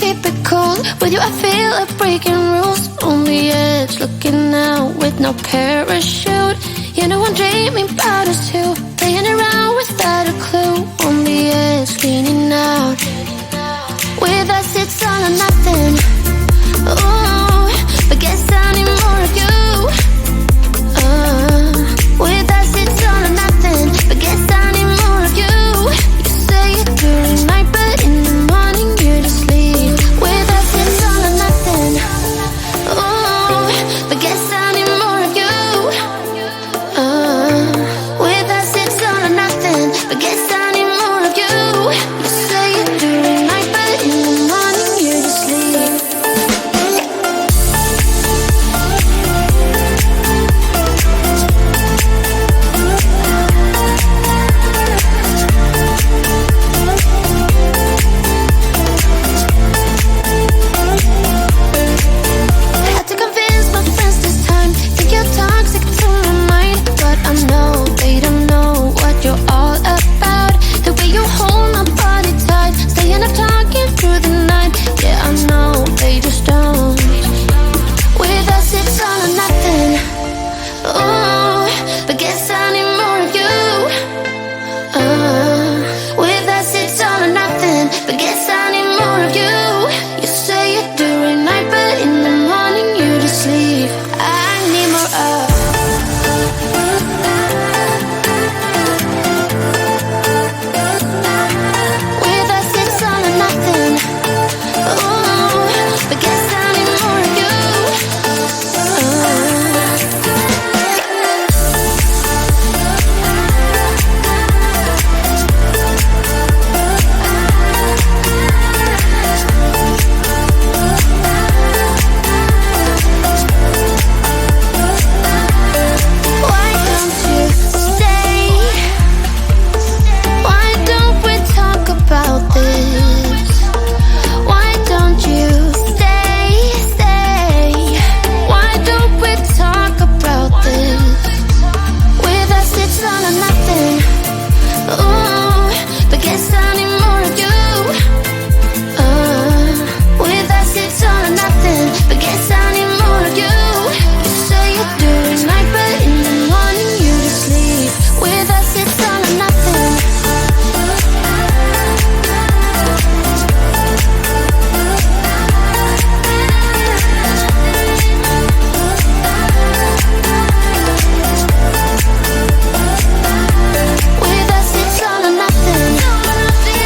keep it cool. With you I feel like breaking rules. On the edge, looking out with no parachute. You know I'm dreaming about us too, playing around without a clue. On the edge, leaning out. With us it's all or nothing. Ooh, but guess I need more of you. With us it's all or nothing, but guess I need more of you. You say it during night, but in the morning you just leave. With us it's all or nothing. Ooh, but guess I need more of you. With us it's all or nothing, but guess I need more of you. You say it during night, but in the morning you just leave. Had to convince my friends this time. Think you're toxic to my mind, but I know they don't know what you're all about. The way you hold my body tight, staying up talking through the night. Yeah, I know they just don't. With us it's all or nothing. Ooh, but guess I need more of you. With us it's all or nothing, but guess I need more of you. You say it during night, but in the morning you just leave. I need more of. With us it's all or nothing. Ooh, but guess I need more of you. Why don't you stay? Why don't we talk about this? Why don't you stay? Why don't we talk about this? With us it's all or nothing. Ooh, but guess I need more of you. With us it's all or nothing, but guess I need more of you. You say it during night, but in the morning you just leave. With us it's all or nothing. With us it's all or nothing.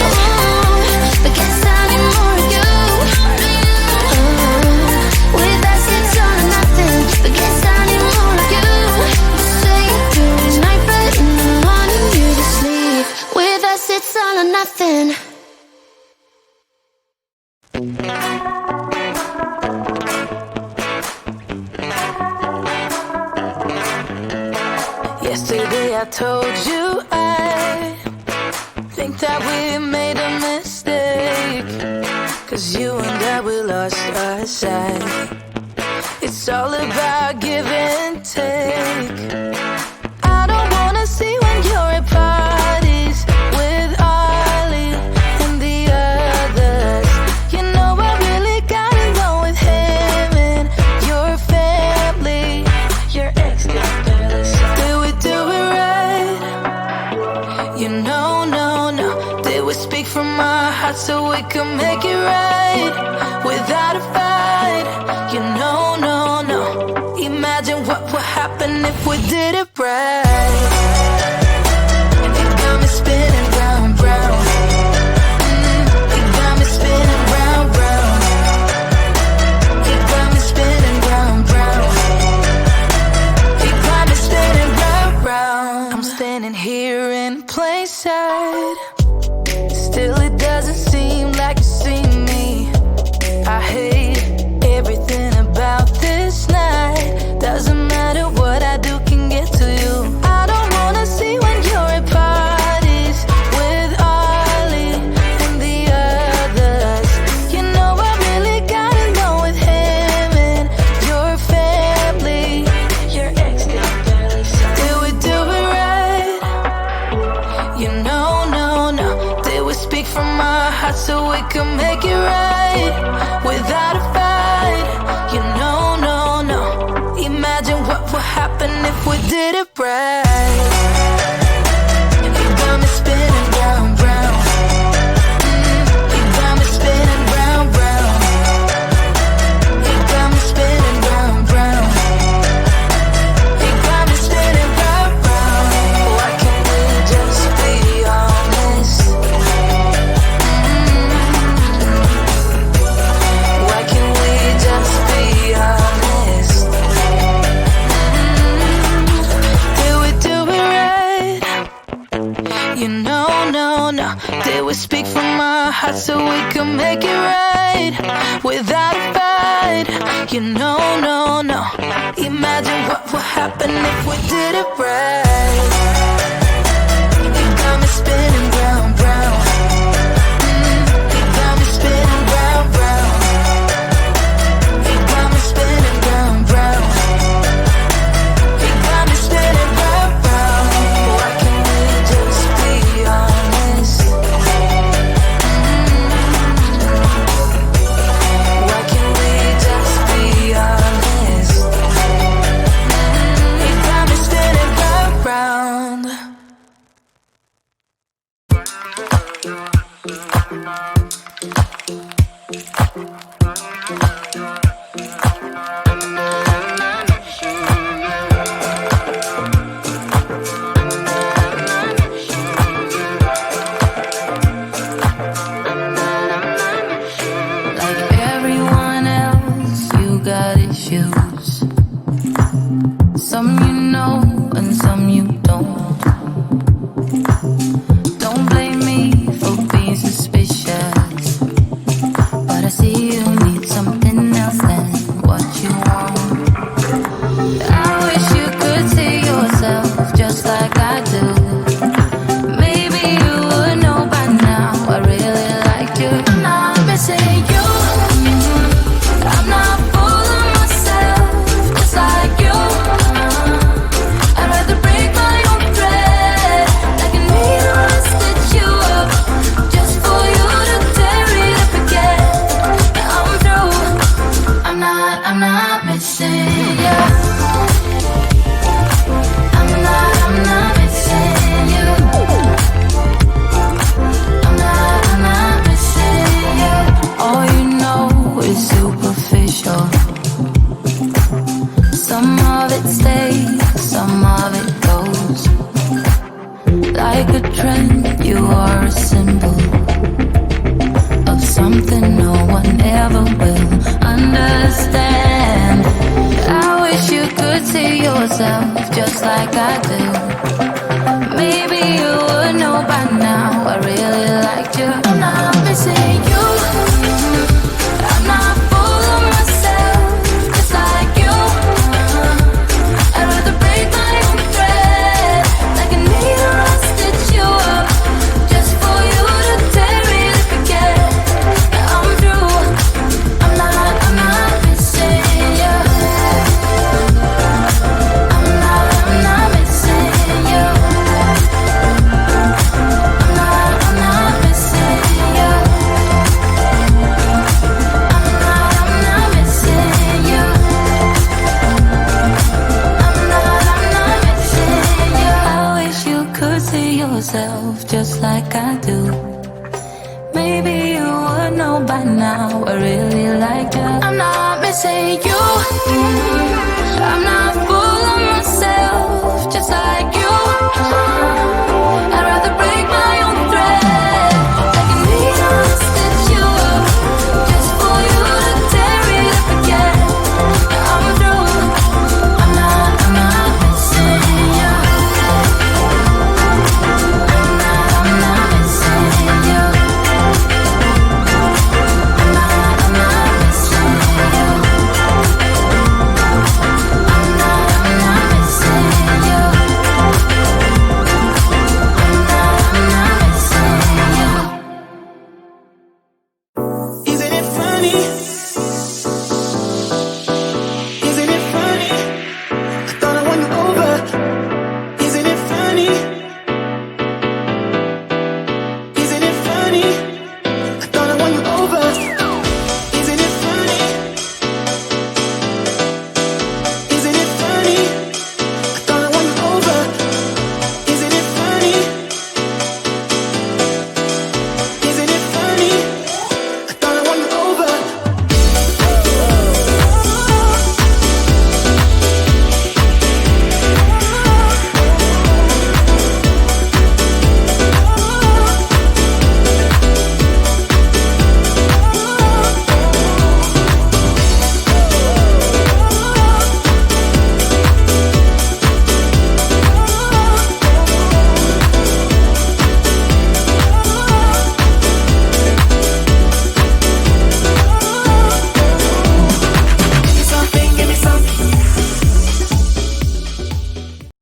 Ooh, but guess I need more of you. With us it's all or nothing, but guess I need more of you. You say it during night, but in the morning you just leave. With us it's all or nothing. Yesterday I told you I think that we made a mistake, 'cause you and I, we lost our sight. It's all about give and take. I don't wanna see when you're at parties with Ollie and the others. You know I really got along with him and your family. Your ex got jealous. Did we do it right? You know, no. Did we speak from our hearts so we can make it right without a fight? You know, no. Imagine what would happen if we did it right. It got me spinning round, round. It got me spinning round, round. It got me spinning round, round. It got me spinning round, round. I'm standing here in plain sight. Still it doesn't seem like you see me. I hate everything about this night. Doesn't matter what I do, can get to without a fight. You know, no, no. Imagine what would happen if we did it right. You got me spinning round, round. You got me spinning round, round. You got me spinning round, round. You got me spinning round, round. Why can't we just be honest? Why can't we just be honest? Did we do it right? You know, no, no. Did we speak from our hearts so we can make it right without a fight? You know, no, no. Imagine what would happen if we did it right. You got me spinning round, round. You got me spinning round, round. You got me spinning round, round. You got me spinning round, round. Why can't we just be honest? Why can't we just be honest? You got me spinning round, round. Like everyone else, you got issues. Some you know and some you don't. Don't blame me for being suspicious, but I see you need something else than what you want. I wish you could see yourself just like I do. Maybe you would know by now I really liked you. I'm not missing you. I'm not fooling myself just like you. I'd rather break my own thread like a needle and stitch you up just for you to tear it up again. Yeah, I'm through. I'm not missing you. I'm not missing you. I'm not missing you. All you know is superficial. Some of it stays, some of it goes. Like a trend, you are a symbol of something no one ever will understand. I wish you could see yourself just like I do. Maybe you would know by now I really liked you. I'm not missing you. I'm not fooling myself just like you. I'd rather break my own thread like a needle and stitch you up just for you to tear it up again. Yeah, I'm through. I'm not missing you. I'm not missing you. I'm not missing you. I'm not missing you. I'm not missing you. I wish you could see yourself just like I do. Maybe you would know by now I really like you. I'm not missing you. I'm not